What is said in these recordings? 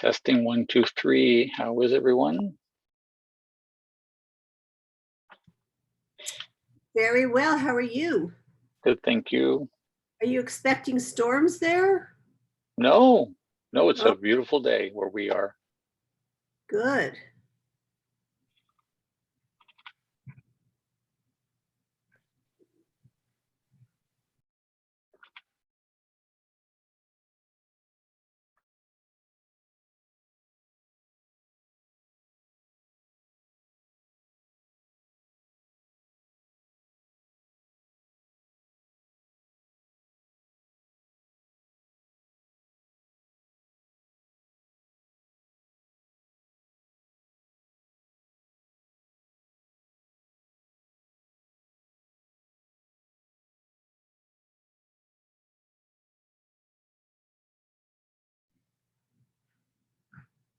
Testing 1, 2, 3. How is everyone? Very well. How are you? Good, thank you. Are you expecting storms there? No, it's Oh. a beautiful day where we are. Good.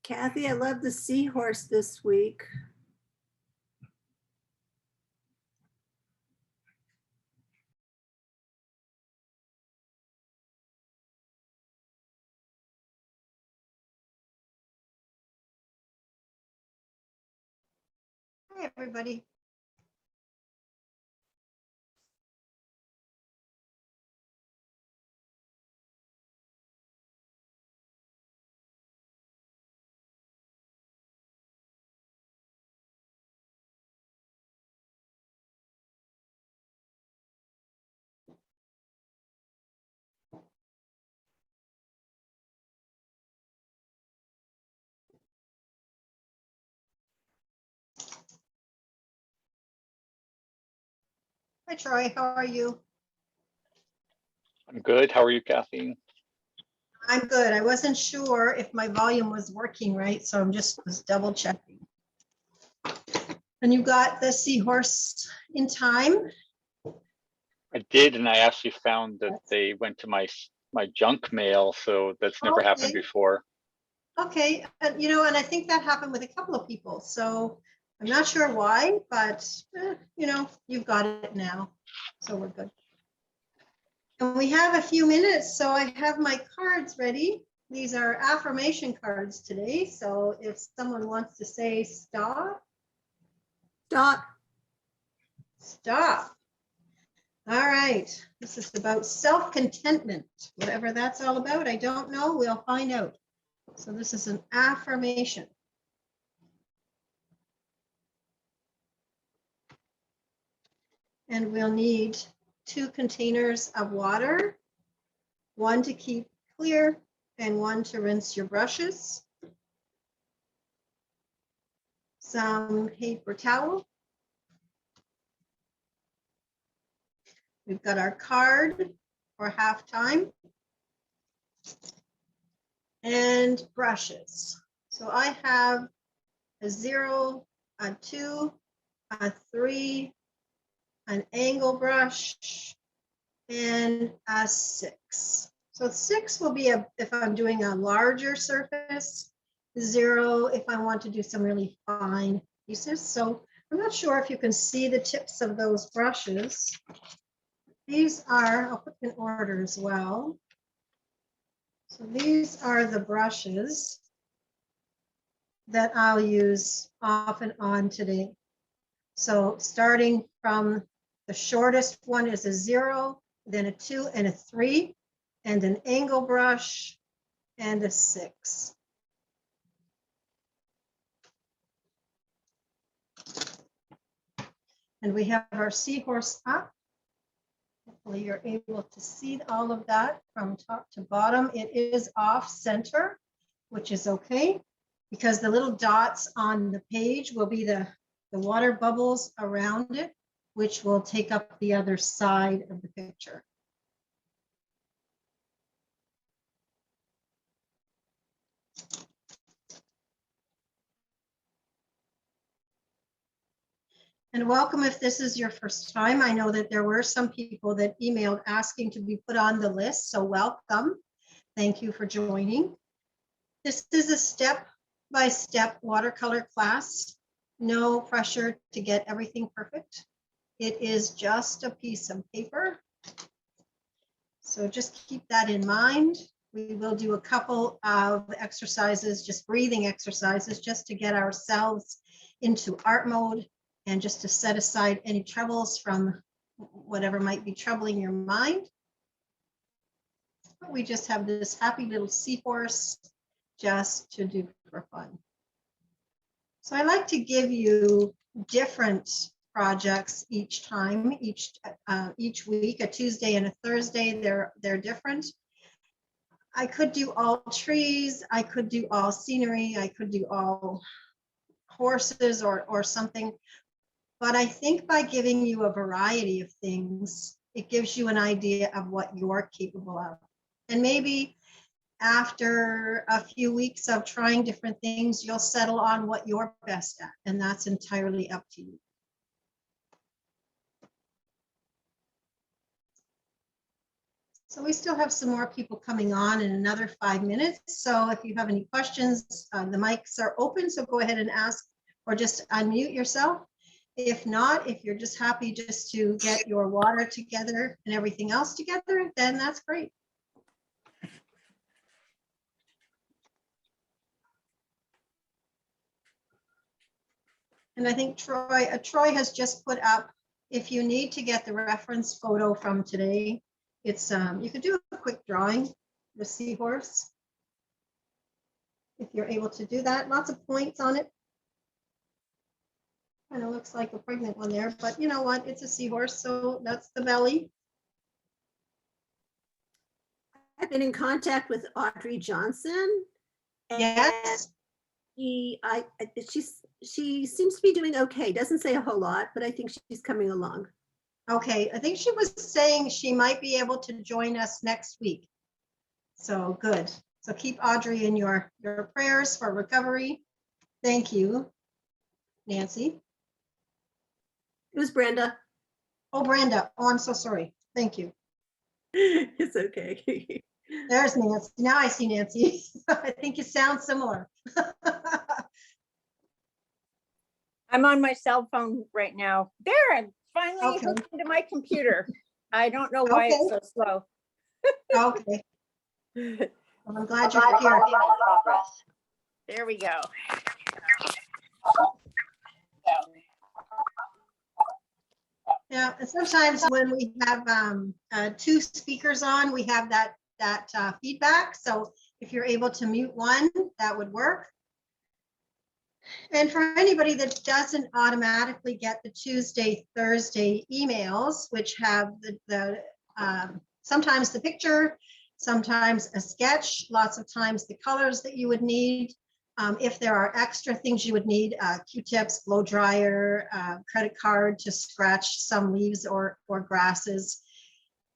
Kathy, I love the Seahorse this week. Hi, everybody. Hi, Troy. How are you? I'm good. How are you, Kathy? I'm good. I wasn't sure if my volume was working right, so I'm just was double checking. And you got the Seahorse in time? I did, and I actually found that they went to my junk mail, so that's never happened before. Okay, and and I think that happened with a couple of people, so I'm not sure why, but you've got it now, so we're good. And we have a few minutes, so I have my cards ready. These are affirmation cards today, so if someone wants to say stop. Stop. Stop. All right, this is about self-contentment, whatever that's all about. I don't know, we'll find out. So this is an affirmation. And we'll need 2 containers of water, 1 to keep clear and 1 to rinse your brushes. Some paper towel. We've got our card for halftime and brushes. So I have a 0, a 2, a 3, an angle brush, and a 6. So 6 will be if I'm doing a larger surface, 0 if I want to do some really fine pieces. So I'm not sure if you can see the tips of those brushes. These are, I'll put in order as well. So these are the brushes that I'll use off and on today. So starting from the shortest one is a 0, then a 2 and a 3, and an angle brush and a 6. And we have our Seahorse up. Hopefully you're able to see all of that from top to bottom. It is off center, which is okay, because the little dots on the page will be the water bubbles around it, which will take up the other side of the picture. And welcome if this is your first time. I know that there were some people that emailed asking to be put on the list, so welcome. Thank you for joining. This is a step-by-step watercolor class. No pressure to get everything perfect. It is just a piece of paper. So just keep that in mind. We will do a couple of exercises, just breathing exercises, just to get ourselves into art mode and just to set aside any troubles from whatever might be troubling your mind. We just have this happy little seahorse just to do for fun. So I like to give you different projects each time, each week, a Tuesday and a Thursday. They're different. I could do all trees, I could do all scenery, I could do all horses or something. But I think by giving you a variety of things, it gives you an idea of what you're capable of. And maybe after a few weeks of trying different things, you'll settle on what you're best at, and that's entirely up to you. So we still have some more people coming on in another 5 minutes. So if you have any questions, the mics are open, so go ahead and ask or just unmute yourself. If not, if you're just happy just to get your water together and everything else together, then that's great. And I think Troy has just put up, if you need to get the reference photo from today, it's you could do a quick drawing, the seahorse. If you're able to do that, lots of points on it. Kind of looks like a pregnant one there, but you know what? It's a seahorse, so that's the belly. I've been in contact with Audrey Johnson. Yes. She seems to be doing okay. Doesn't say a whole lot, but I think she's coming along. Okay, I think she was saying she might be able to join us next week. So good. So keep Audrey in your prayers for recovery. Thank you, Nancy. It was Brenda. Oh, Brenda. Oh, I'm so sorry. Thank you. It's okay. There's Nancy. Now I see Nancy. I think you sound similar. I'm on my cell phone right now. There, I'm finally Okay. hooked into my computer. I don't know why it's so slow. Okay. Well, I'm glad you're here. There we go. Yeah, and sometimes when we have two speakers on, we have that feedback. So if you're able to mute one, that would work. And for anybody that doesn't automatically get the Tuesday, Thursday emails, which have the sometimes the picture, sometimes a sketch, lots of times the colors that you would need. If there are extra things you would need, Q-tips, blow dryer, credit card to scratch some leaves or grasses.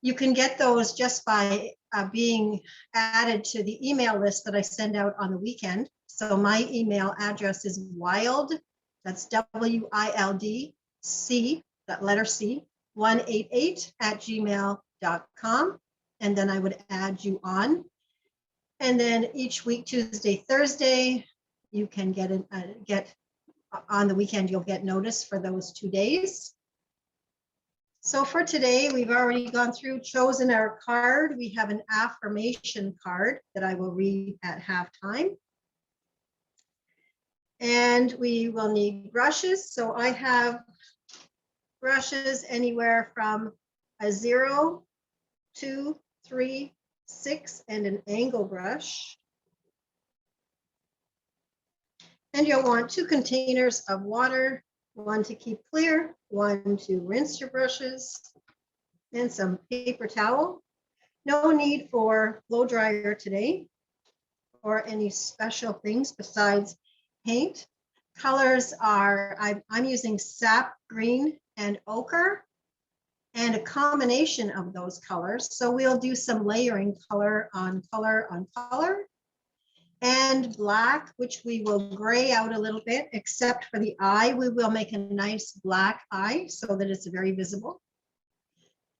You can get those just by being added to the email list that I send out on the weekend. So my email address is wild, that's WILD, that letter C, 188@gmail.com. And then I would add you on. And then each week, Tuesday, Thursday, you can get on the weekend, you'll get notice for those 2 days. So for today, we've already gone through, chosen our card. We have an affirmation card that I will read at halftime. And we will need brushes. So I have brushes anywhere from a 0, 2, 3, 6, and an angle brush. And you'll want 2 containers of water, one to keep clear, one to rinse your brushes, and some paper towel. No need for blow dryer today or any special things besides paint. Colors are, I'm using sap green and ochre and a combination of those colors. So we'll do some layering color on color on color. And black, which we will gray out a little bit, except for the eye. We will make a nice black eye so that it's very visible.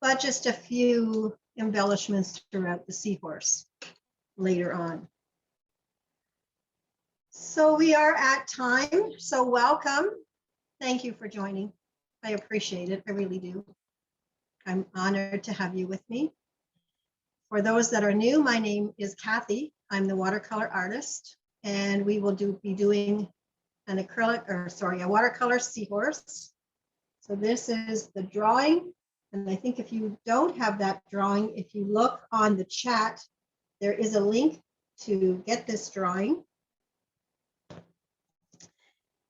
But just a few embellishments throughout the seahorse later on. So we are at time, so welcome. Thank you for joining. I appreciate it, I really do. I'm honored to have you with me. For those that are new, my name is Kathy. I'm the watercolor artist, and we will be doing an a watercolor seahorse. So this is the drawing. And I think if you don't have that drawing, if you look on the chat, there is a link to get this drawing.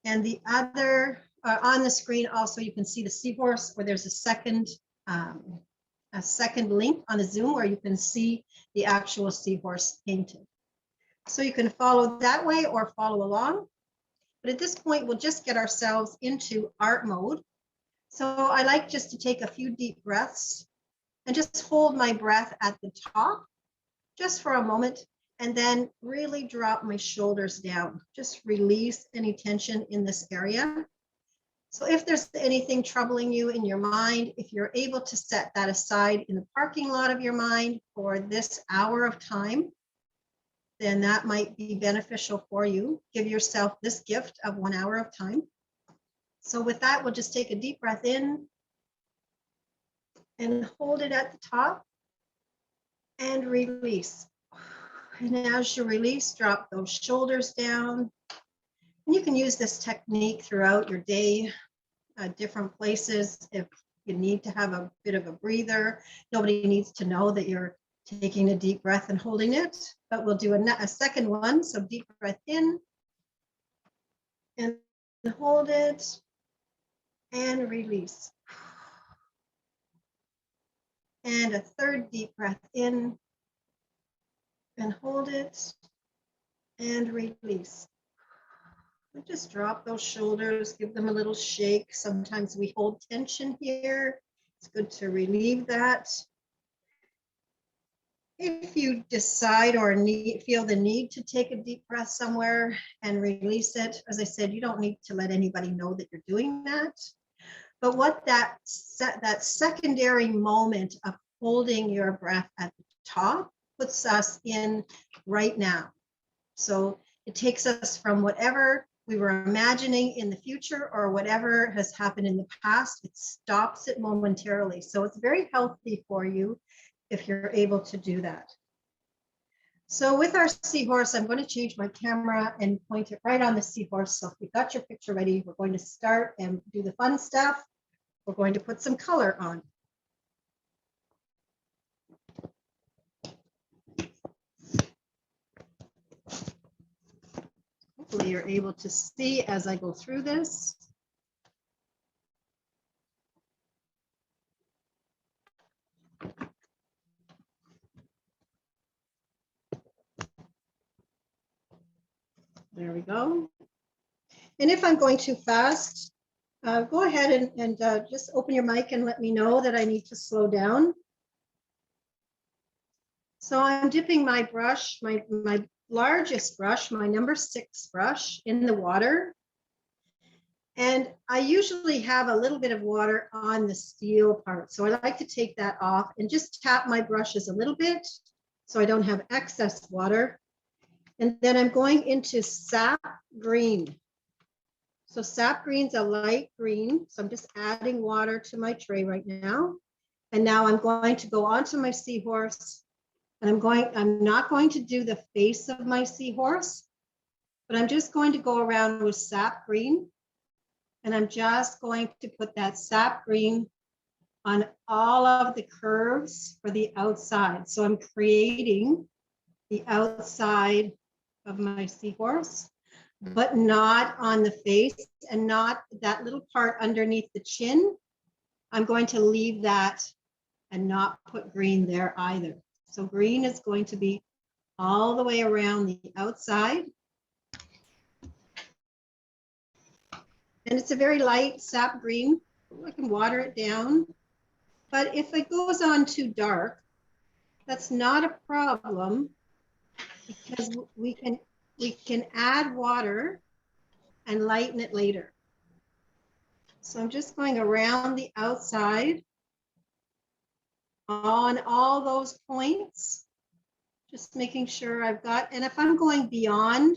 And the other, on the screen also, you can see the seahorse, where there's a second link on the Zoom where you can see the actual seahorse painted. So you can follow that way or follow along. But at this point, we'll just get ourselves into art mode. So I like just to take a few deep breaths and just hold my breath at the top just for a moment, and then really drop my shoulders down. Just release any tension in this area. So if there's anything troubling you in your mind, if you're able to set that aside in the parking lot of your mind for this hour of time, then that might be beneficial for you. Give yourself this gift of 1 hour of time. So with that, we'll just take a deep breath in and hold it at the top and release. And as you release, drop those shoulders down. And you can use this technique throughout your day, different places. If you need to have a bit of a breather, nobody needs to know that you're taking a deep breath and holding it, but we'll do a second one. So deep breath in and hold it and release. And a third deep breath in and hold it and release. And just drop those shoulders, give them a little shake. Sometimes we hold tension here. It's good to relieve that. If you decide or feel the need to take a deep breath somewhere and release it, as I said, you don't need to let anybody know that you're doing that. But what that secondary moment of holding your breath at the top puts us in right now. So it takes us from whatever we were imagining in the future or whatever has happened in the past. It stops it momentarily. So it's very healthy for you if you're able to do that. So with our seahorse, I'm going to change my camera and point it right on the seahorse. So if you've got your picture ready, we're going to start and do the fun stuff. We're going to put some color on. Hopefully you're able to see as I go through this. There we go. And if I'm going too fast, go ahead and just open your mic and let me know that I need to slow down. So I'm dipping my brush, my largest brush, my number 6 brush, in the water. And I usually have a little bit of water on the steel part. So I like to take that off and just tap my brushes a little bit so I don't have excess water. And then I'm going into sap green. So sap green's a light green. So I'm just adding water to my tray right now. And now I'm going to go onto my seahorse. And I'm not going to do the face of my seahorse, but I'm just going to go around with sap green. And I'm just going to put that sap green on all of the curves for the outside. So I'm creating the outside of my seahorse, but not on the face and not that little part underneath the chin. I'm going to leave that and not put green there either. So green is going to be all the way around the outside. And it's a very light sap green. I can water it down. But if it goes on too dark, that's not a problem because we can add water and lighten it later. So I'm just going around the outside on all those points, just making sure I've got, and if I'm going beyond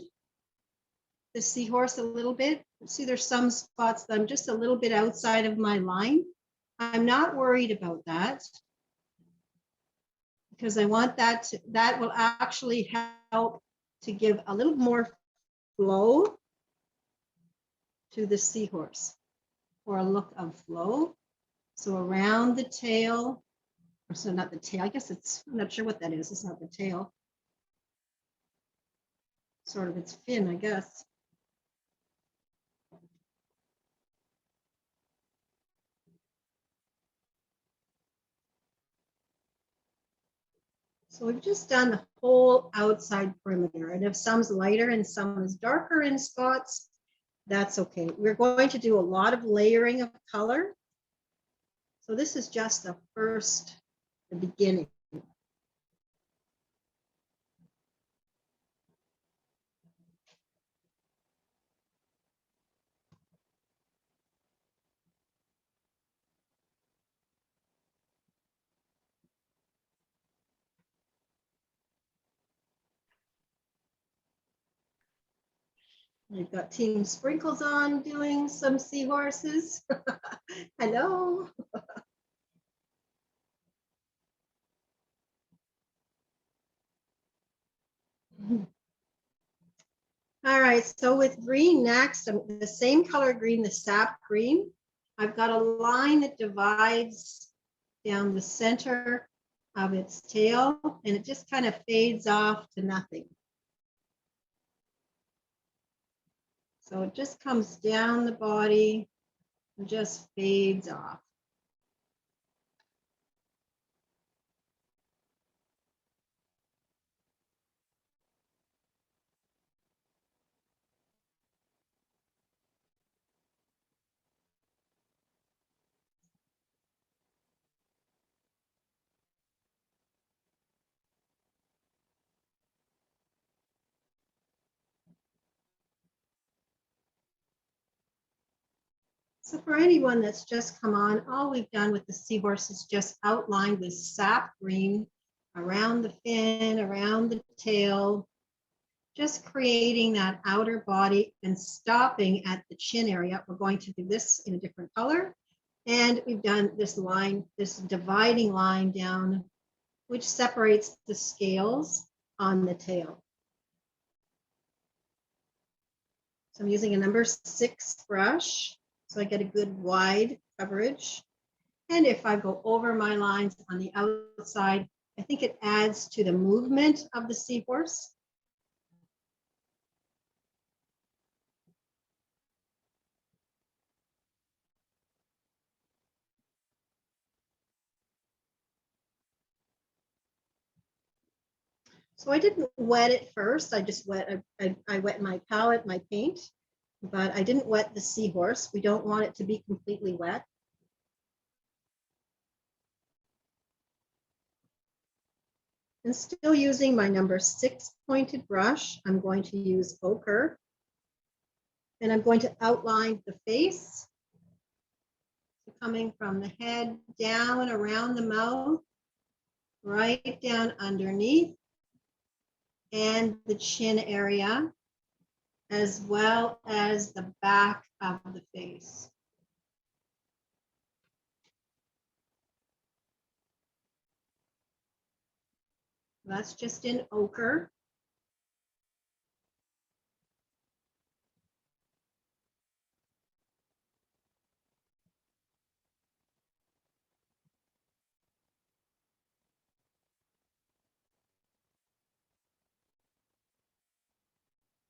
the seahorse a little bit, see there's some spots that I'm just a little bit outside of my line. I'm not worried about that. because I want that that will actually help to give a little more flow to the seahorse, or a look of flow. So around the tail, or so not the tail, I guess I'm not sure what that is. It's not the tail. Sort of its fin, I guess. So we've just done the whole outside perimeter, and if some's lighter and some is darker in spots, that's okay. We're going to do a lot of layering of color. So this is just the beginning. We've got Team Sprinkles on doing some seahorses. Hello. All right, so with green next, the same color green, the sap green. I've got a line that divides down the center of its tail, and it just kind of fades off to nothing. So it just comes down the body and just fades off. So for anyone that's just come on, all we've done with the seahorse is just outlined with sap green around the fin, around the tail, just creating that outer body and stopping at the chin area. We're going to do this in a different color. And we've done this line, this dividing line down, which separates the scales on the tail. So I'm using a number 6 brush, so I get a good wide coverage. And if I go over my lines on the outside, I think it adds to the movement of the seahorse. So I didn't wet it first. I just I wet my palette, my paint, but I didn't wet the seahorse. We don't want it to be completely wet. And still using my number 6 pointed brush, I'm going to use ochre. And I'm going to outline the face. So coming from the head down around the mouth, right down underneath, and the chin area, as well as the back of the face. That's just in ochre.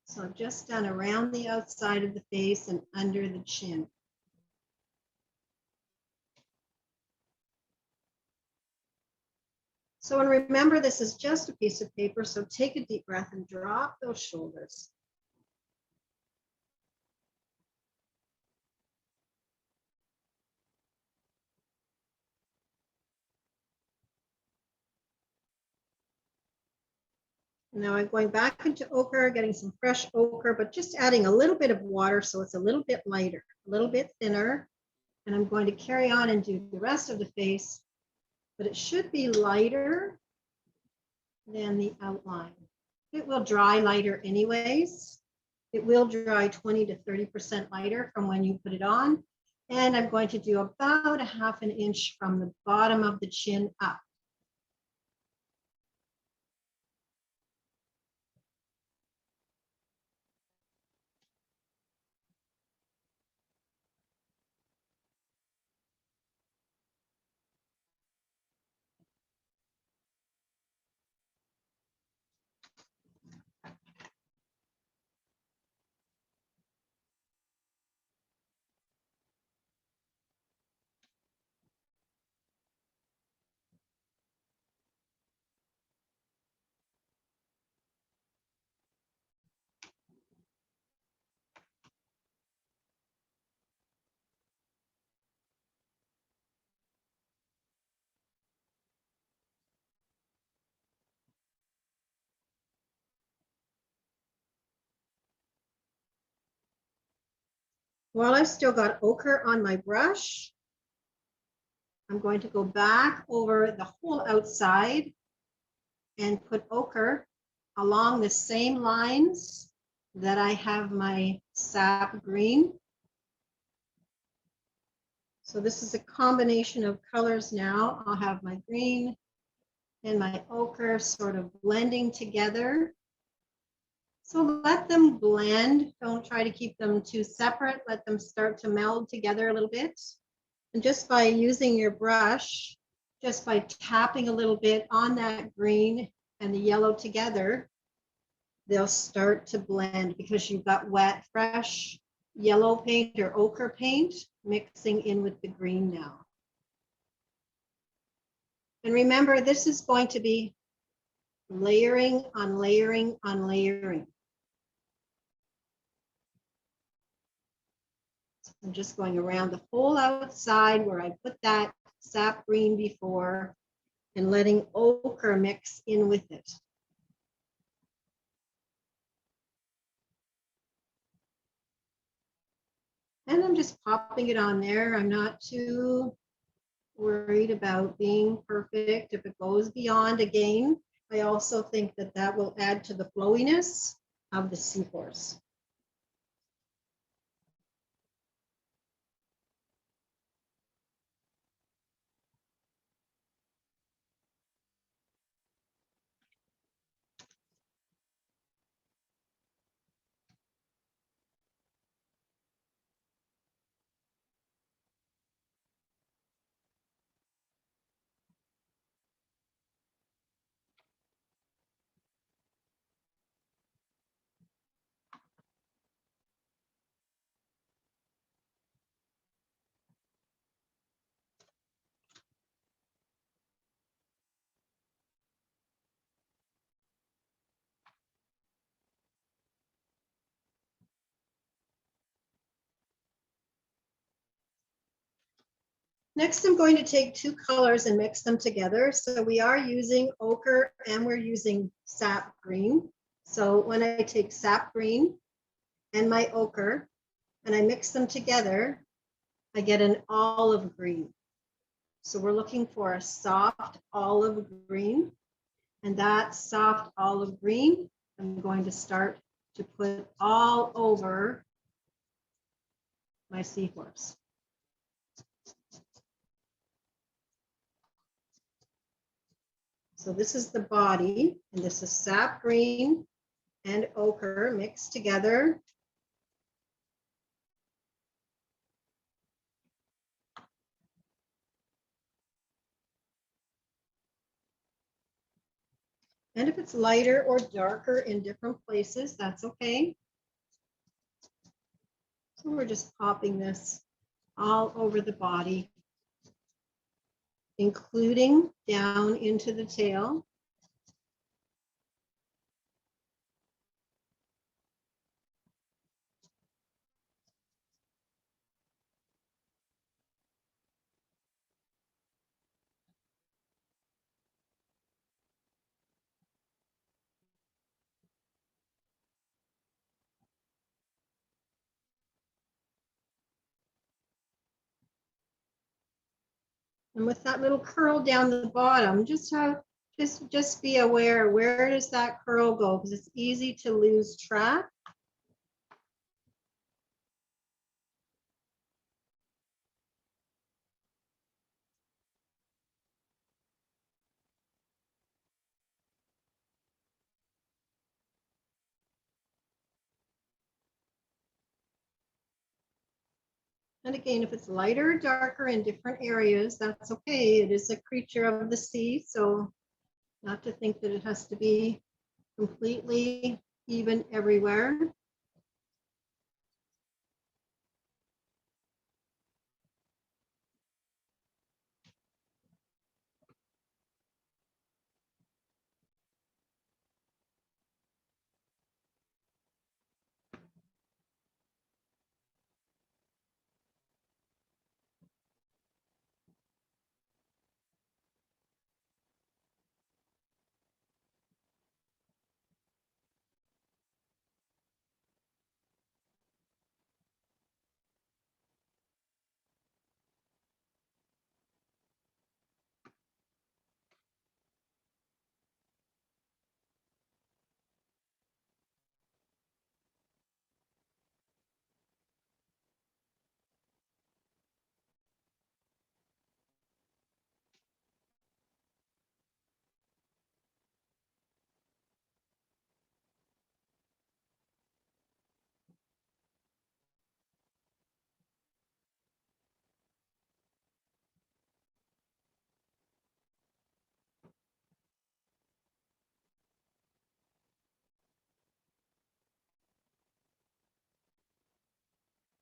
So I've just done around the outside of the face and under the chin. So, and remember, this is just a piece of paper, so take a deep breath and drop those shoulders. Now I'm going back into ochre, getting some fresh ochre, but just adding a little bit of water so it's a little bit lighter, a little bit thinner. And I'm going to carry on and do the rest of the face, but it should be lighter than the outline. It will dry lighter anyways. It will dry 20 to 30% lighter from when you put it on. And I'm going to do about a 1/2 inch from the bottom of the chin up. While I've still got ochre on my brush, I'm going to go back over the whole outside and put ochre along the same lines that I have my sap green. So this is a combination of colors now. I'll have my green and my ochre sort of blending together. So let them blend. Don't try to keep them too separate. Let them start to meld together a little bit. And just by using your brush, just by tapping a little bit on that green and the yellow together, they'll start to blend because you've got wet, fresh yellow paint or ochre paint mixing in with the green now. And remember, this is going to be layering on layering on layering. I'm just going around the whole outside where I put that sap green before and letting ochre mix in with it. And I'm just popping it on there. I'm not too worried about being perfect. If it goes beyond, again, I also think that that will add to the flowiness of the Seahorse. Next, I'm going to take two colors and mix them together. So we are using ochre and we're using sap green. So when I take sap green and my ochre and I mix them together, I get an olive green. So we're looking for a soft olive green. And that soft olive green, I'm going to start to put all over my Seahorse. So this is the body, and this is sap green and ochre mixed together. And if it's lighter or darker in different places, that's okay. So we're just popping this all over the body, including down into the tail. And with that little curl down the bottom, just be aware, where does that curl go? Because it's easy to lose track. And again, if it's lighter or darker in different areas, that's okay. It is a creature of the sea, so not to think that it has to be completely even everywhere.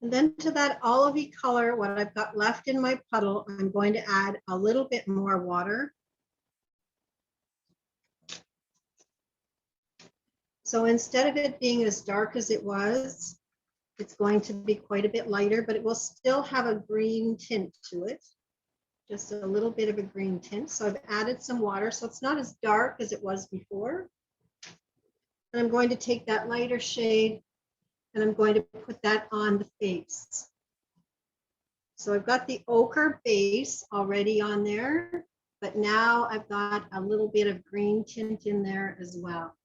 And then to that olivey color, what I've got left in my puddle, I'm going to add a little bit more water. So instead of it being as dark as it was, it's going to be quite a bit lighter, but it will still have a green tint to it. Just a little bit of a green tint. So I've added some water, so it's not as dark as it was before. And I'm going to take that lighter shade and I'm going to put that on the face. So I've got the ochre base already on there, but now I've got a little bit of green tint in there as well.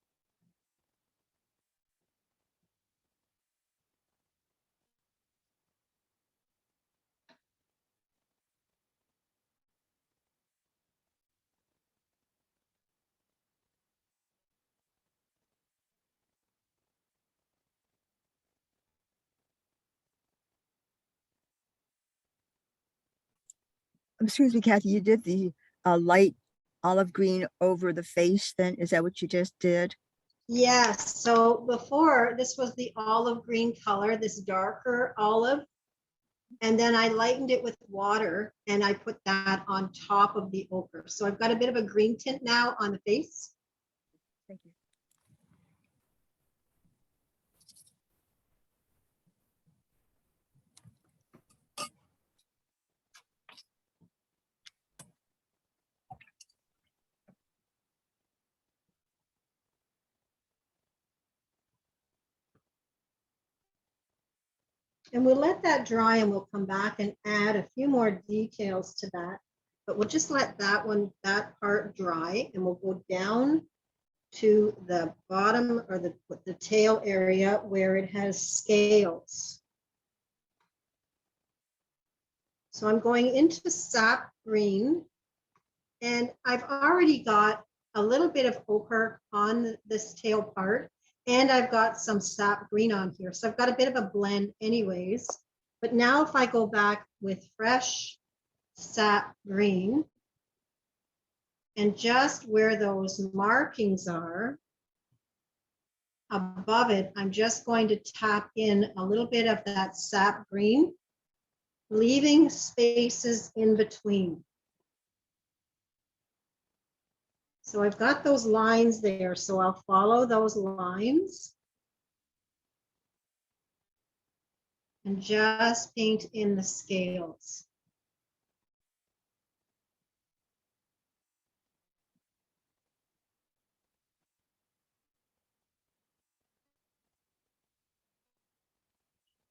Excuse me, Kathy, you did the light olive green over the face then? Is that what you just did? Yes, so before this was the olive green color, this darker olive. And then I lightened it with water and I put that on top of the ochre. So I've got a bit of a green tint now on the face. Thank you. And we'll let that dry and we'll come back and add a few more details to that. But we'll just let that part dry and we'll go down to the bottom or the tail area where it has scales. So I'm going into sap green and I've already got a little bit of ochre on this tail part. And I've got some sap green on here. So I've got a bit of a blend anyways. But now if I go back with fresh sap green and just where those markings are, above it, I'm just going to tap in a little bit of that sap green, leaving spaces in between. So I've got those lines there, so I'll follow those lines and just paint in the scales.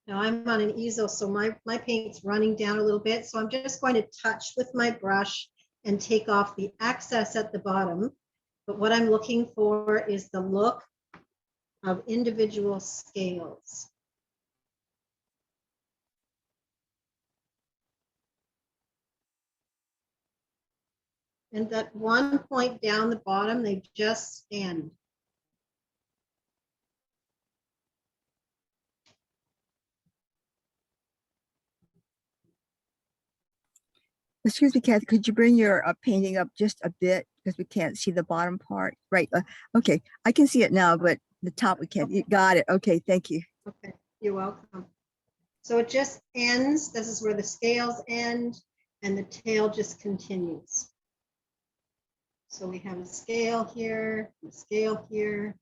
Now I'm on an easel, so my paint's running down a little bit, so I'm just going to touch with my brush and take off the excess at the bottom. But what I'm looking for is the look of individual scales. And that one point down the bottom, they just end. Excuse me, Kathy, could you bring your painting up just a bit because we can't see the bottom part? Right. Okay, I can see it now, but the top we can't. You got it. Okay, thank you. Okay, you're welcome. So it just ends. This is where the scales end and the tail just continues. So we have a scale here, a scale here.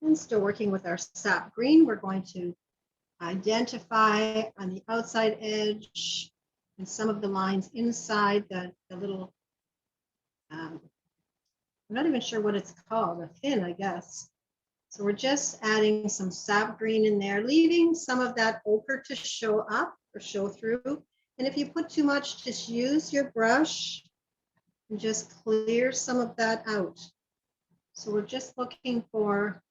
And still working with our sap green, we're going to identify on the outside edge and some of the lines inside the little, I'm not even sure what it's called, a fin, I guess. So we're just adding some sap green in there, leaving some of that ochre to show up or show through. And if you put too much, just use your brush and just clear some of that out. So we're just looking for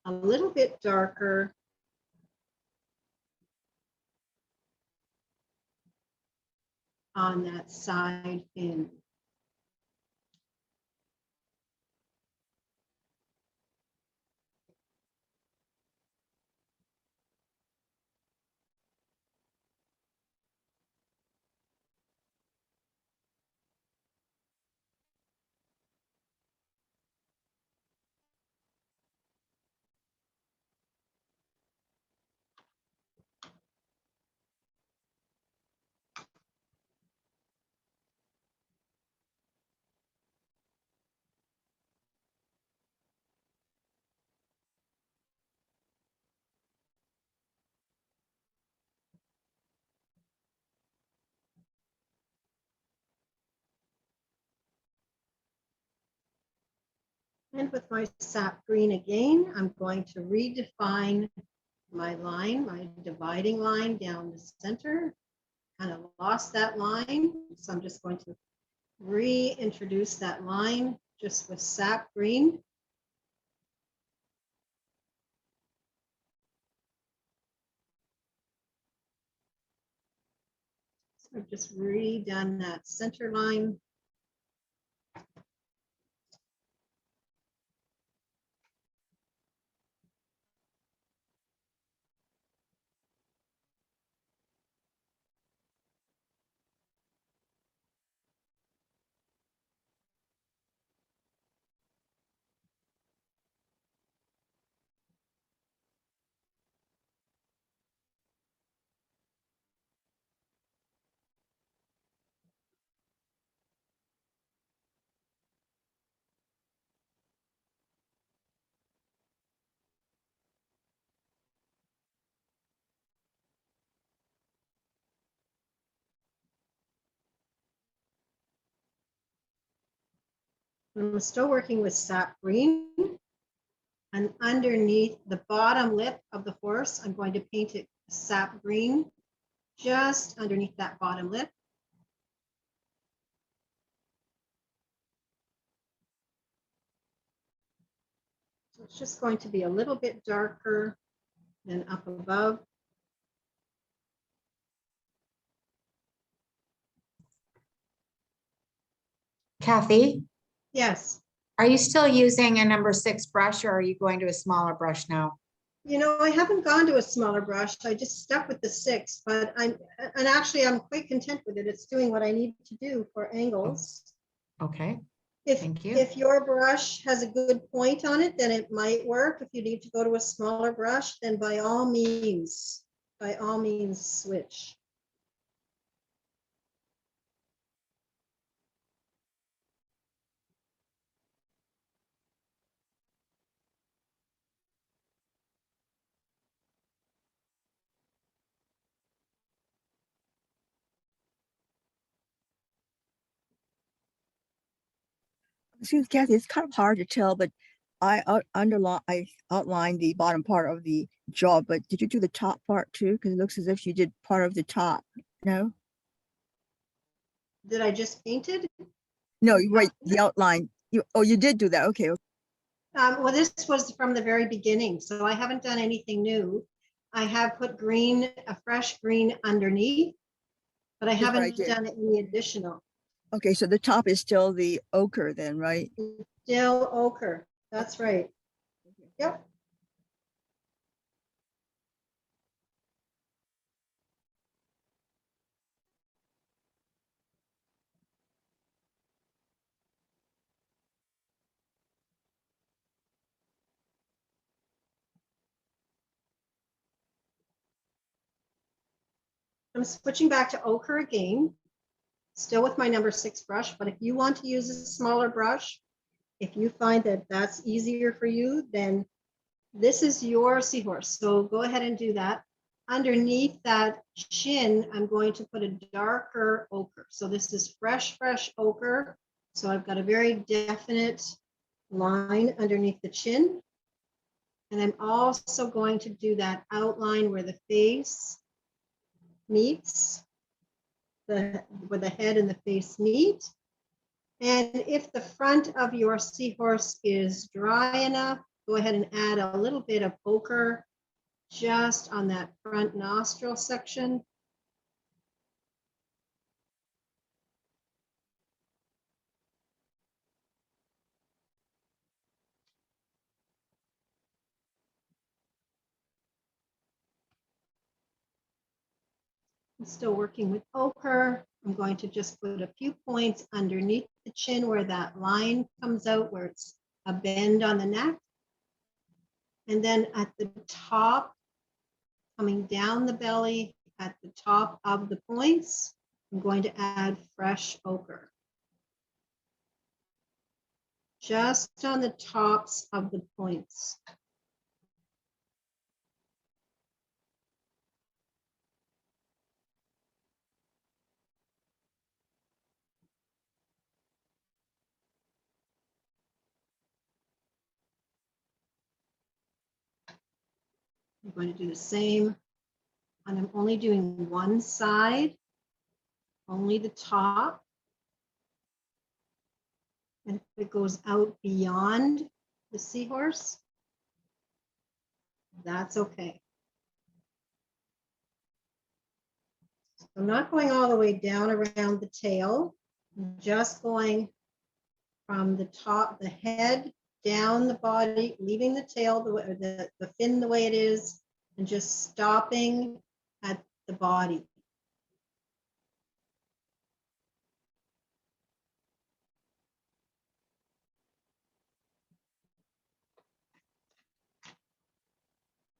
a little bit darker on that side fin. And with my sap green again, I'm going to redefine my line, my dividing line down the center. Kind of lost that line, so I'm just going to reintroduce that line just with sap green. So I've just redone that center line. I'm still working with sap green. And underneath the bottom lip of the horse, I'm going to paint it sap green, just underneath that bottom lip. So it's just going to be a little bit darker than up above. Kathy, Yes. are you still using a number 6 brush, or are you going to a smaller brush now? You know, I haven't gone to a smaller brush. I just stuck with the 6, but I'm quite content with it. It's doing what I need to do for angles. Okay, If, thank you. if your brush has a good point on it, then it might work. If you need to go to a smaller brush, then by all means switch. Excuse me, Kathy, it's kind of hard to tell, but I outlined the bottom part of the jaw, but did you do the top part too? Because it looks as if you did part of the top. No? Did I just painted? No, you right, the outline. You did do that. Okay. Well, this was from the very beginning, so I haven't done anything new. I have put green, a fresh green underneath, but I That's what I haven't did. done any additional. Okay, so the top is still the ochre then, right? Still ochre, that's right. Yep. I'm switching back to ochre again, still with my number 6 brush, but if you want to use a smaller brush, if you find that that's easier for you, then this is your seahorse. So go ahead and do that. Underneath that chin, I'm going to put a darker ochre. So this is fresh ochre. So I've got a very definite line underneath the chin. And I'm also going to do that outline where the face meets, where the head and the face meet. And if the front of your seahorse is dry enough, go ahead and add a little bit of ochre just on that front nostril section. I'm still working with ochre. I'm going to just put a few points underneath the chin where that line comes out, where it's a bend on the neck. And then at the top, coming down the belly, at the top of the points, I'm going to add fresh ochre. Just on the tops of the points. I'm going to do the same, and I'm only doing one side, only the top. And if it goes out beyond the seahorse, that's okay. I'm not going all the way down around the tail, I'm just going from the top, the head, down the body, leaving the tail, the fin the way it is, and just stopping at the body.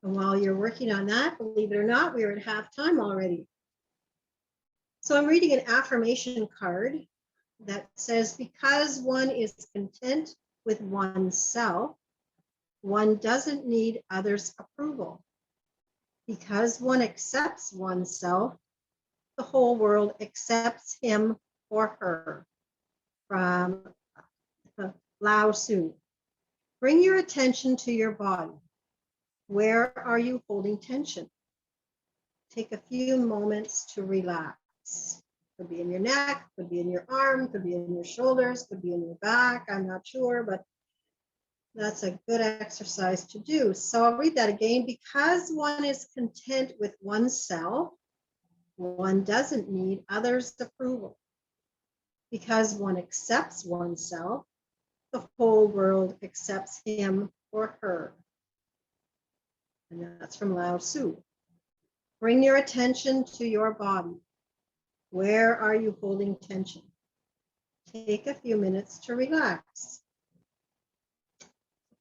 And while you're working on that, believe it or not, we are at halftime already. So I'm reading an affirmation card that says, because one is content with oneself, one doesn't need others' approval. Because one accepts oneself, the whole world accepts him or her. From Lao Tzu. Bring your attention to your body. Where are you holding tension? Take a few moments to relax. Could be in your neck, could be in your arm, could be in your shoulders, could be in your back. I'm not sure, but that's a good exercise to do. So I'll read that again. Because one is content with oneself, one doesn't need others' approval. Because one accepts oneself, the whole world accepts him or her. And that's from Lao Tzu. Bring your attention to your body. Where are you holding tension? Take a few minutes to relax.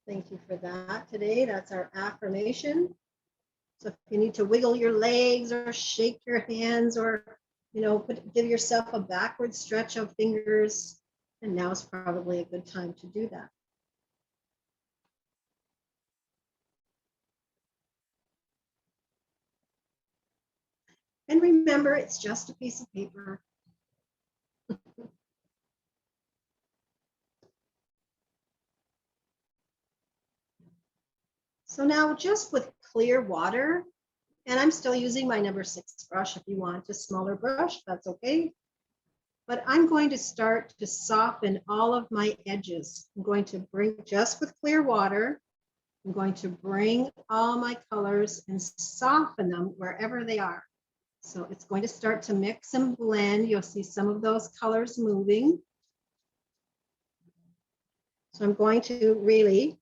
Thank you for that today. That's our affirmation. So if you need to wiggle your legs or shake your hands or, give yourself a backward stretch of fingers, and now is probably a good time to do that. And remember, it's just a piece of paper. So now just with clear water, and I'm still using my number 6 brush. If you want a smaller brush, that's okay. But I'm going to start to soften all of my edges. I'm going to bring, just with clear water, I'm going to bring all my colors and soften them wherever they are. So it's going to start to mix and blend. You'll see some of those colors moving. So I'm going to really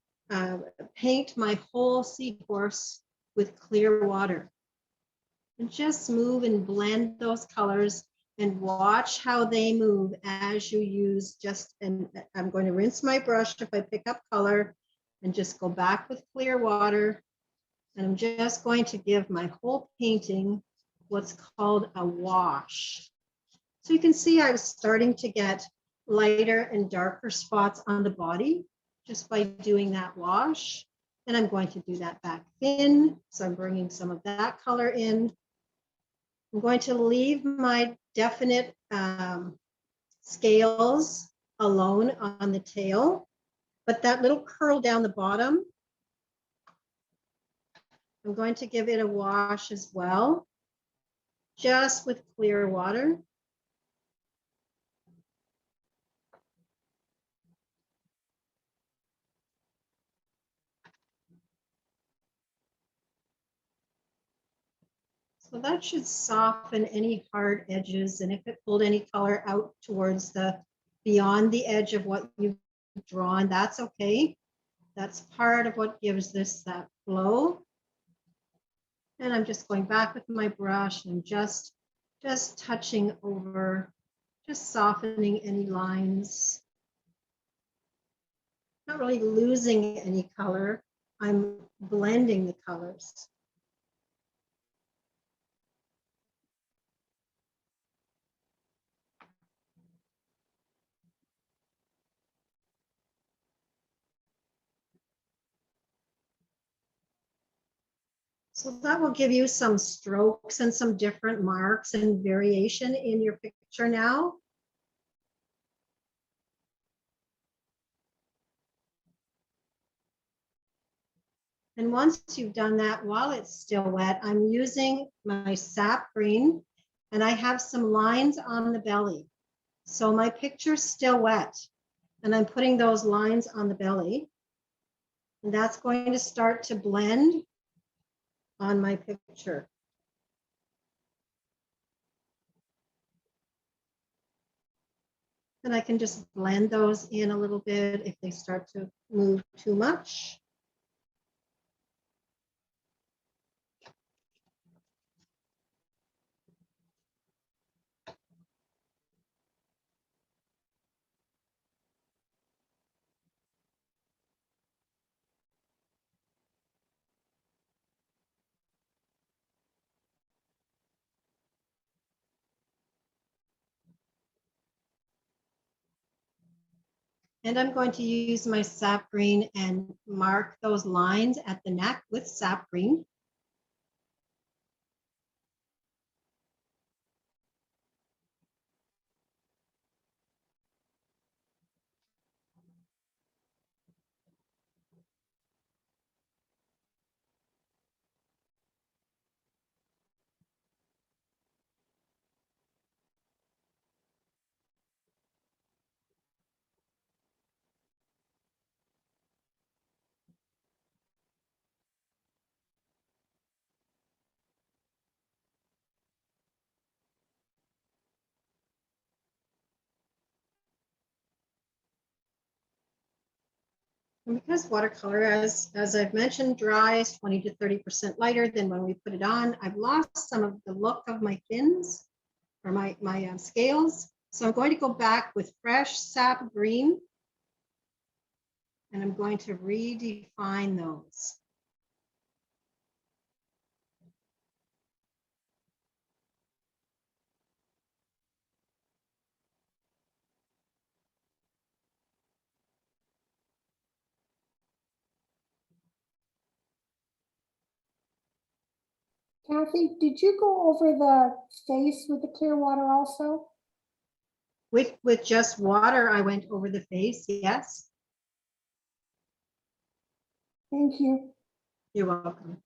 paint my whole seahorse with clear water. And just move and blend those colors and watch how they move as you use and I'm going to rinse my brush if I pick up color and just go back with clear water. And I'm just going to give my whole painting what's called a wash. So you can see I was starting to get lighter and darker spots on the body just by doing that wash. And I'm going to do that back in. So I'm bringing some of that color in. I'm going to leave my definite scales alone on the tail, but that little curl down the bottom, I'm going to give it a wash as well, just with clear water. So that should soften any hard edges, and if it pulled any color out towards the beyond the edge of what you've drawn, that's okay. That's part of what gives this that flow. And I'm just going back with my brush and just touching over, just softening any lines. Not really losing any color. I'm blending the colors. So that will give you some strokes and some different marks and variation in your picture now. And once you've done that, while it's still wet, I'm using my sap green and I have some lines on the belly. So my picture's still wet and I'm putting those lines on the belly. And that's going to start to blend on my picture. And I can just blend those in a little bit if they start to move too much. And I'm going to use my sap green and mark those lines at the neck with sap green. And because watercolor, as I've mentioned, dries 20 to 30% lighter than when we put it on, I've lost some of the look of my fins or my scales. So I'm going to go back with fresh sap green and I'm going to redefine those. Kathy, did you go over the face with the clear water also? With just water, I went over the face, yes. Thank you. You're welcome.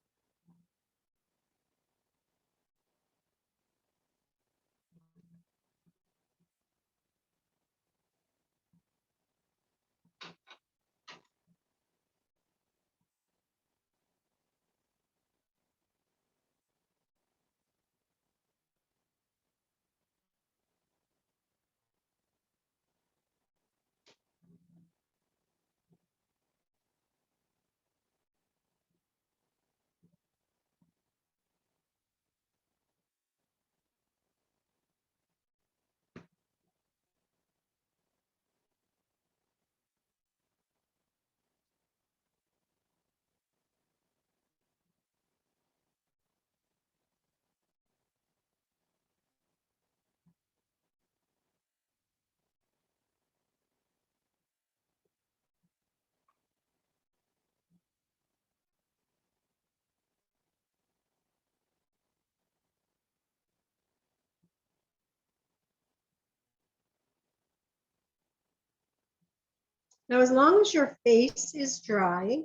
Now, as long as your face is dry,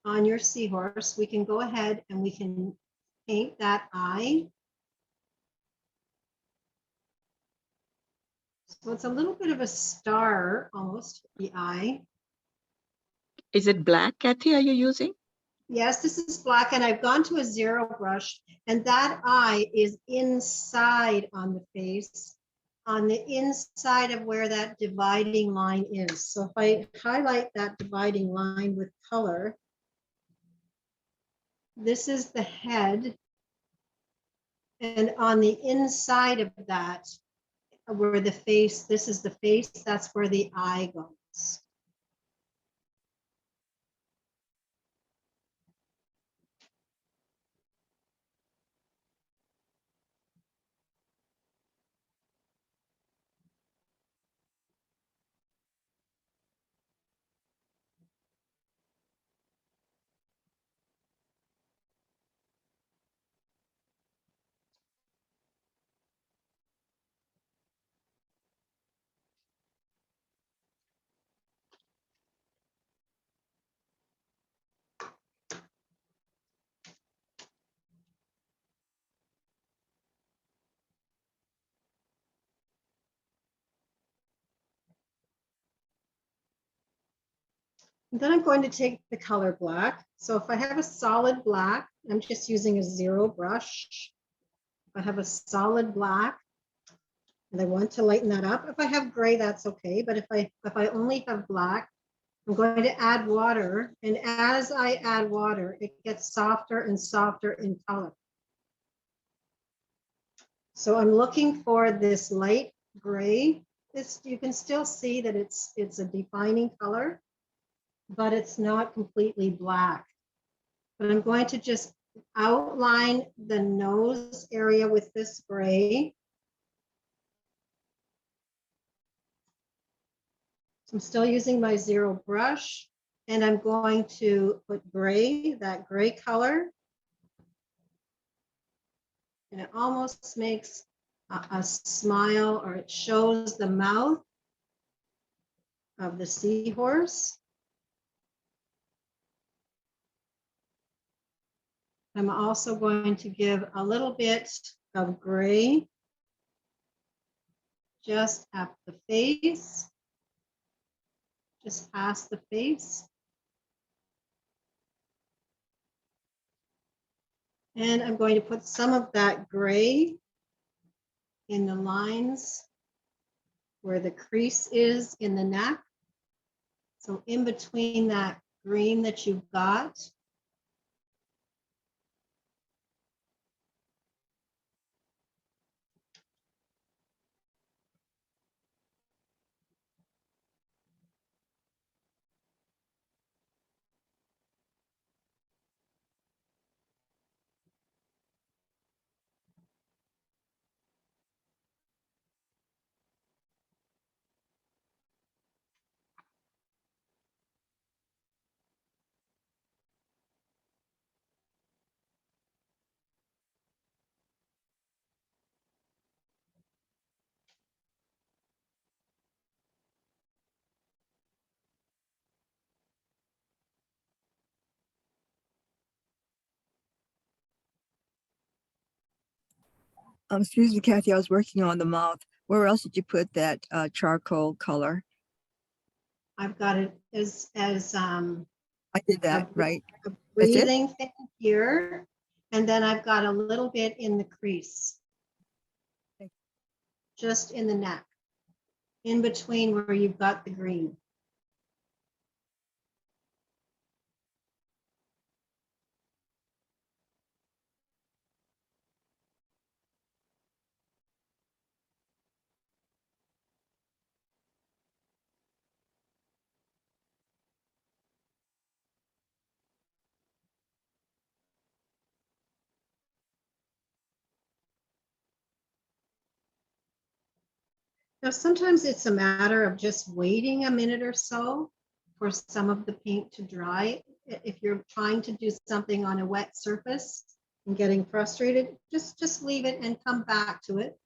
on your seahorse, we can go ahead and we can paint that eye. So it's a little bit of a star almost, the eye. Is it black, Kathy, are you using? Yes, this is black and I've gone to a zero brush and that eye is inside on the face, on the inside of where that dividing line is. So if I highlight that dividing line with color, this is the head. And on the inside of that, where the face, this is the face, that's where the eye goes. Then I'm going to take the color black. So if I have a solid black, I'm just using a zero brush. If I have a solid black and I want to lighten that up, if I have gray, that's okay. But if I only have black, I'm going to add water. And as I add water, it gets softer and softer in color. So I'm looking for this light gray. You can still see that it's a defining color, but it's not completely black. But I'm going to just outline the nose area with this gray. So I'm still using my zero brush and I'm going to put gray, that gray color. And it almost makes a smile, or it shows the mouth of the seahorse. I'm also going to give a little bit of gray just at the face, just past the face. And I'm going to put some of that gray in the lines where the crease is in the neck. So in between that green that you've got. Excuse me, Kathy, I was working on the mouth. Where else did you put that charcoal color? I've got it as I did that, right? a That's it? breathing thing here. And then I've got a little bit in the crease. Just in the neck, in between where you've got the green. Now, sometimes it's a matter of just waiting a minute or so for some of the paint to dry. If you're trying to do something on a wet surface and getting frustrated, just leave it and come back to it.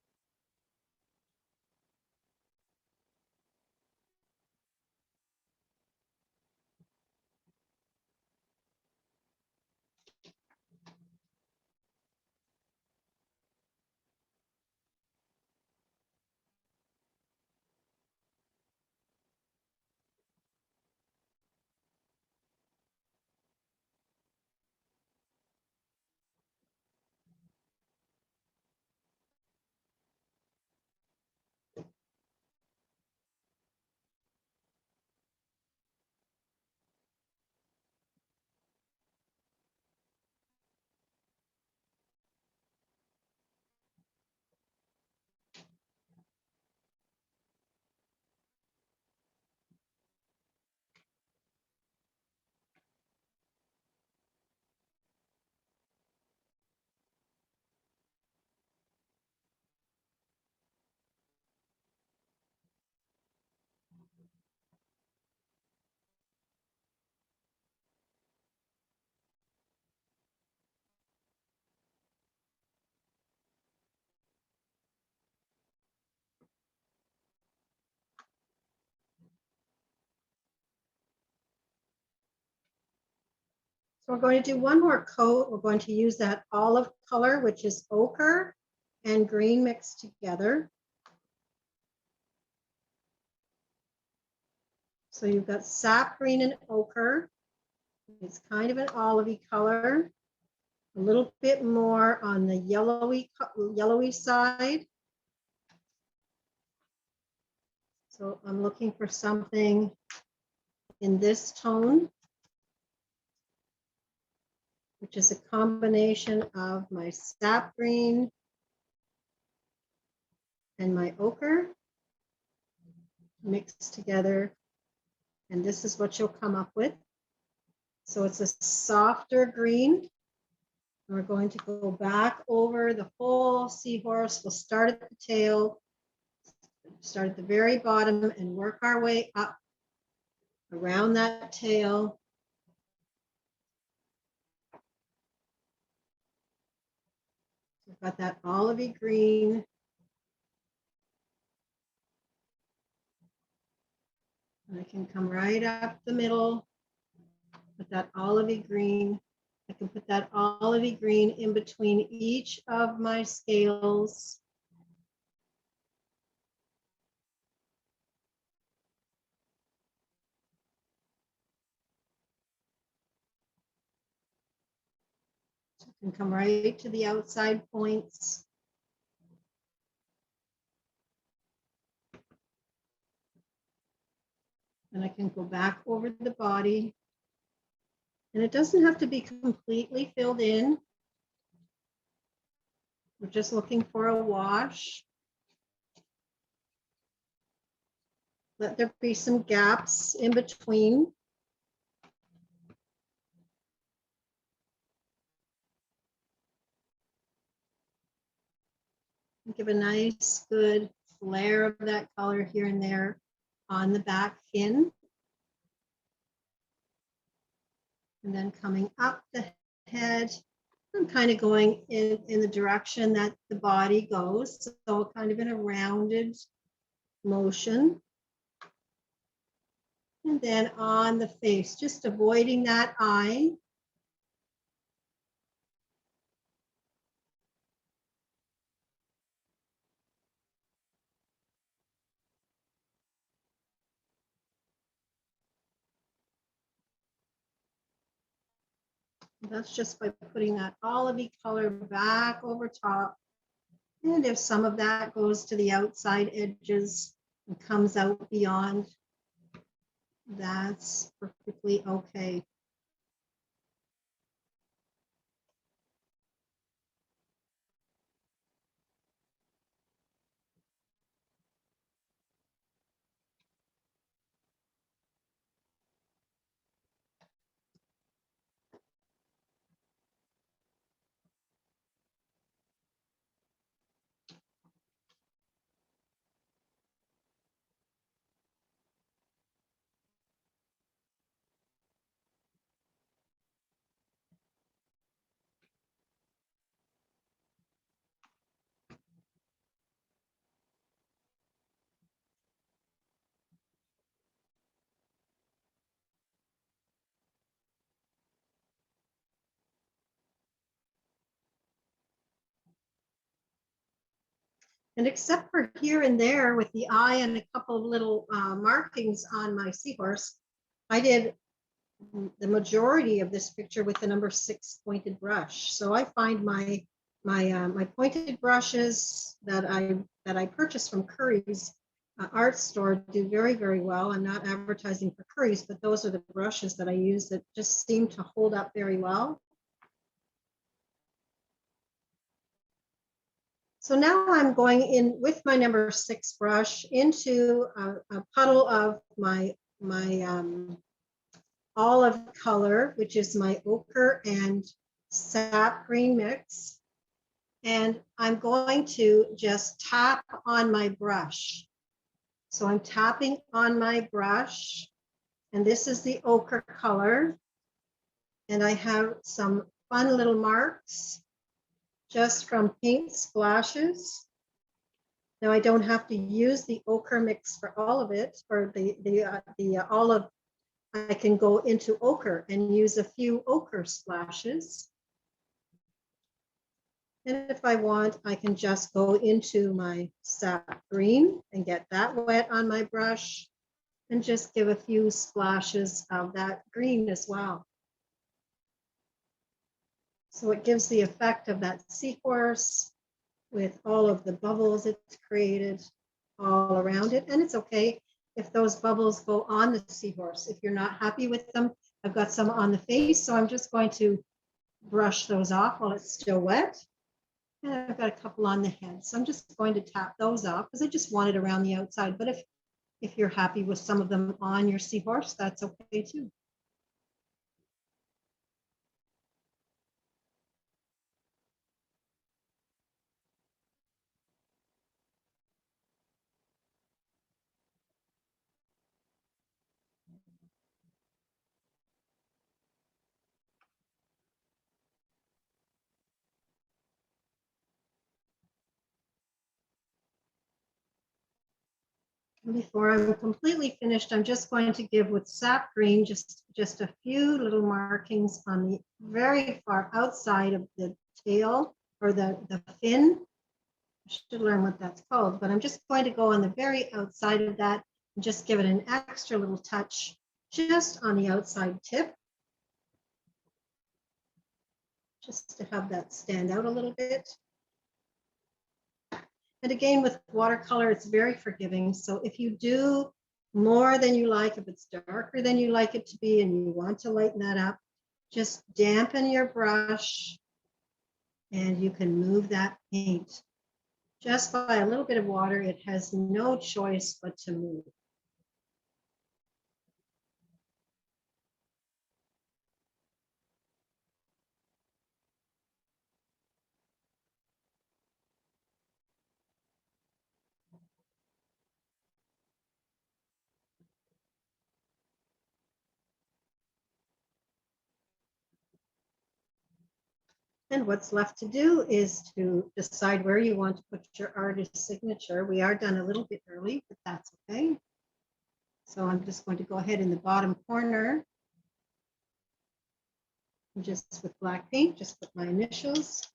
So we're going to do one more coat. We're going to use that olive color, which is ochre and green mixed together. So you've got sap green and ochre. It's kind of an olivey color, a little bit more on the yellowy side. So I'm looking for something in this tone, which is a combination of my sap green and my ochre mixed together. And this is what you'll come up with. So it's a softer green. We're going to go back over the whole seahorse. We'll start at the tail, start at the very bottom and work our way up around that tail. We've got that olivey green. And I can come right up the middle with that olivey green. I can put that olivey green in between each of my scales. So I can come right to the outside points. And I can go back over the body. And it doesn't have to be completely filled in. We're just looking for a wash. Let there be some gaps in between. Give a nice, good flare of that color here and there on the back fin. And then coming up the head, I'm kind of going in the direction that the body goes. So kind of in a rounded motion. And then on the face, just avoiding that eye. That's just by putting that olivey color back over top. And if some of that goes to the outside edges and comes out beyond, that's perfectly okay. And except for here and there with the eye and a couple of little markings on my seahorse, I did the majority of this picture with the number 6 pointed brush. So I find my pointed brushes that I purchased from Curry's art store do very, very well. I'm not advertising for Curry's, but those are the brushes that I use that just seem to hold up very well. So now I'm going in with my number 6 brush into a puddle of my olive color, which is my ochre and sap green mix. And I'm going to just tap on my brush. So I'm tapping on my brush, and this is the ochre color. And I have some fun little marks just from paint splashes. Now I don't have to use the ochre mix for all of it, or the olive. I can go into ochre and use a few ochre splashes. And if I want, I can just go into my sap green and get that wet on my brush and just give a few splashes of that green as well. So it gives the effect of that seahorse with all of the bubbles it's created all around it. And it's okay if those bubbles go on the seahorse. If you're not happy with them, I've got some on the face, so I'm just going to brush those off while it's still wet. And I've got a couple on the head, so I'm just going to tap those off because I just want it around the outside. But if you're happy with some of them on your seahorse, that's okay too. Before I'm completely finished, I'm just going to give with sap green just a few little markings on the very far outside of the tail or the fin. I should learn what that's called, but I'm just going to go on the very outside of that and just give it an extra little touch just on the outside tip, just to have that stand out a little bit. And again, with watercolor, it's very forgiving. So if you do more than you like, if it's darker than you like it to be, and you want to lighten that up, just dampen your brush and you can move that paint. Just by a little bit of water, it has no choice but to move. And what's left to do is to decide where you want to put your artist's signature. We are done a little bit early, but that's okay. So I'm just going to go ahead in the bottom corner. Just with black paint, just put my initials.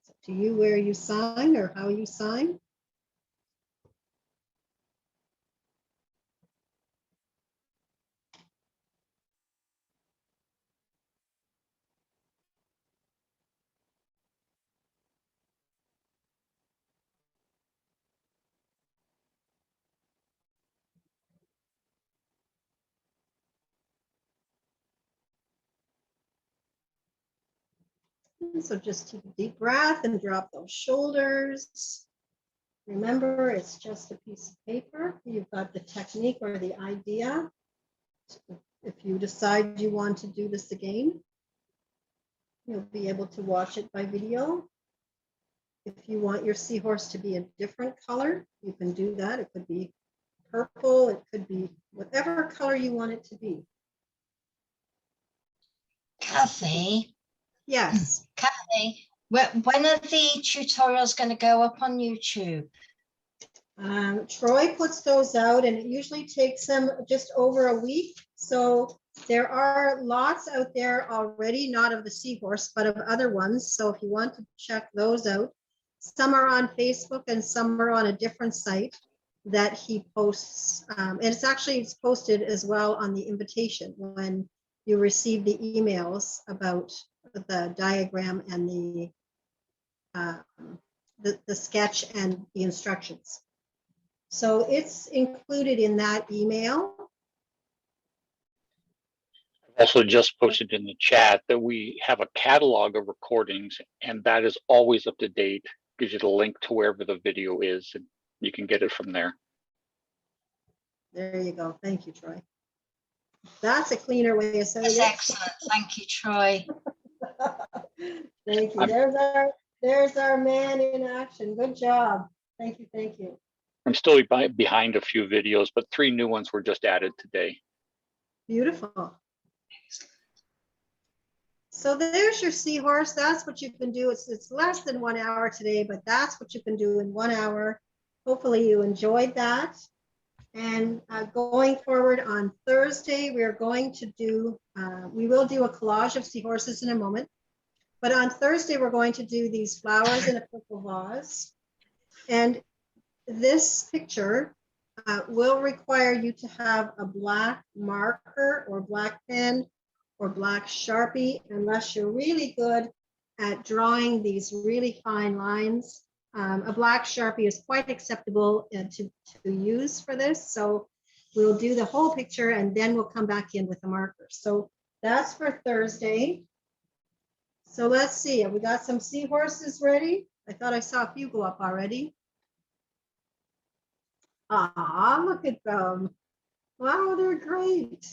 It's up to you where you sign or how you sign. And so just take a deep breath and drop those shoulders. Remember, it's just a piece of paper. You've got the technique or the idea. If you decide you want to do this again, you'll be able to watch it by video. If you want your seahorse to be a different color, you can do that. It could be purple, it could be whatever color you want it to be. Kathy, Yes. Kathy, when are the tutorials going to go up on YouTube? Troy puts those out and it usually takes them just over a week. So there are lots out there already, not of the seahorse, but of other ones. So if you want to check those out, some are on Facebook and some are on a different site that he posts. And it's posted as well on the invitation when you receive the emails about the diagram and the sketch and the instructions. So it's included in that email. I've also just posted in the chat that we have a catalog of recordings, and that is always up to date. Gives you the link to wherever the video is, and you can get it from there. There you go. Thank you, Troy. That's a cleaner way of saying That's it. excellent. Thank you, Troy. Thank you. There's our man in action. Good job. Thank you, thank you. I'm still behind a few videos, but 3 new ones were just added today. Beautiful. So there's your seahorse. That's what you can do. It's less than 1 hour today, but that's what you can do in 1 hour. Hopefully you enjoyed that. And going forward on Thursday, we are going to do, we will do a collage of seahorses in a moment. But on Thursday, we're going to do these flowers in a purple vase. And this picture will require you to have a black marker or black pen or black Sharpie, unless you're really good at drawing these really fine lines. A black Sharpie is quite acceptable to use for this. So we'll do the whole picture and then we'll come back in with the marker. So that's for Thursday. So let's see, have we got some seahorses ready? I thought I saw a few go up already. Ah, look at them. Wow, they're great.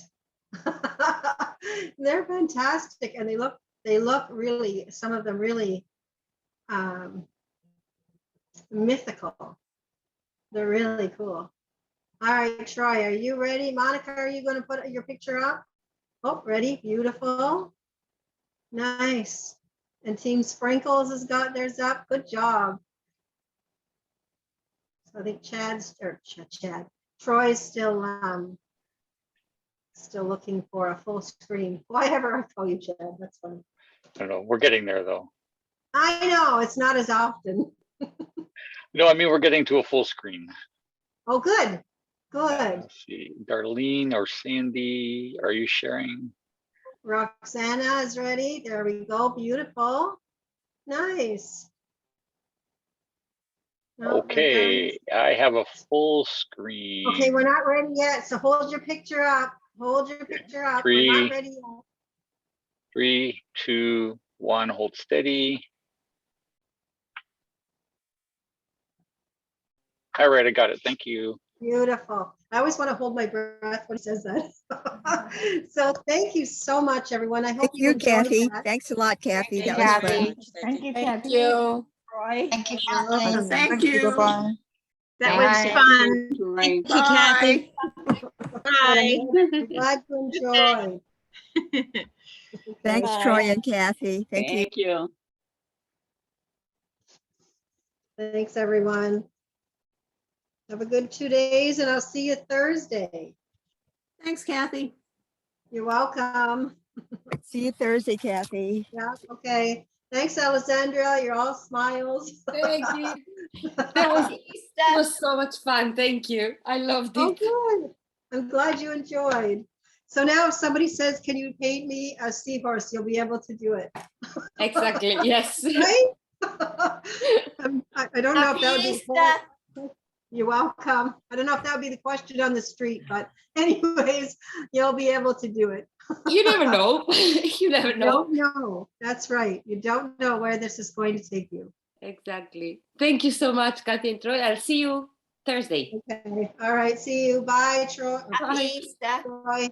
They're fantastic. And they look really, some of them really mythical. They're really cool. All right, Troy, are you ready? Monica, are you going to put your picture up? Oh, ready? Beautiful. Nice. And Team Sprinkles has got theirs up. Good job. So I think Troy is still looking for a full screen. Whatever I call you, Chad, that's funny. I don't know. We're getting there though. I know, it's not as often. No, I mean, we're getting to a full screen. Oh, good, good. Let's see, Darlene or Sandy, are you sharing? Roxana is ready. There we go. Beautiful. Nice. No, Okay, I have a full screen. okay, we're not ready yet. So hold your picture up. Hold your picture up. We're not ready yet. 3, 2, 1, hold steady. All right, I got it. Thank you. Beautiful. I always want to hold my breath when he says that. So thank you so much, everyone. I hope Thank you, enjoyed Kathy. that. Thanks a lot, Kathy. Thank That you, was Kathy. fun. Thank you, Thank Kathy. you, Roy. Thank you, You're Kathy. welcome. Thank you. Bye-bye. That Bye. was fun. Thank you, Bye. Bye. I'm glad you enjoyed. Thanks, Bye. Troy and Kathy. Thank you. Thank you. Thanks, everyone. Have a good 2 days, and I'll see you Thursday. Thanks, Kathy. You're welcome. See you Thursday, Kathy. Yeah, okay. Thanks, Alessandra. You're all smiles. Thank you. That was so much fun. Thank you. I loved Oh, it. good. I'm glad you enjoyed. So now if somebody says, can you paint me a seahorse, you'll be able to do it. Exactly. Yes. Right? I don't know if that would be. Easter. You're welcome. I don't know if that would be the question on the street, but anyways, you'll be able to do it. You never know. You never You know. don't know. That's right. You don't know where this is going to take you. Exactly. Thank you so much, Kathy and Troy. I'll see you Thursday. Okay. All right. See you. Bye, Troy. Happy Easter. Troy.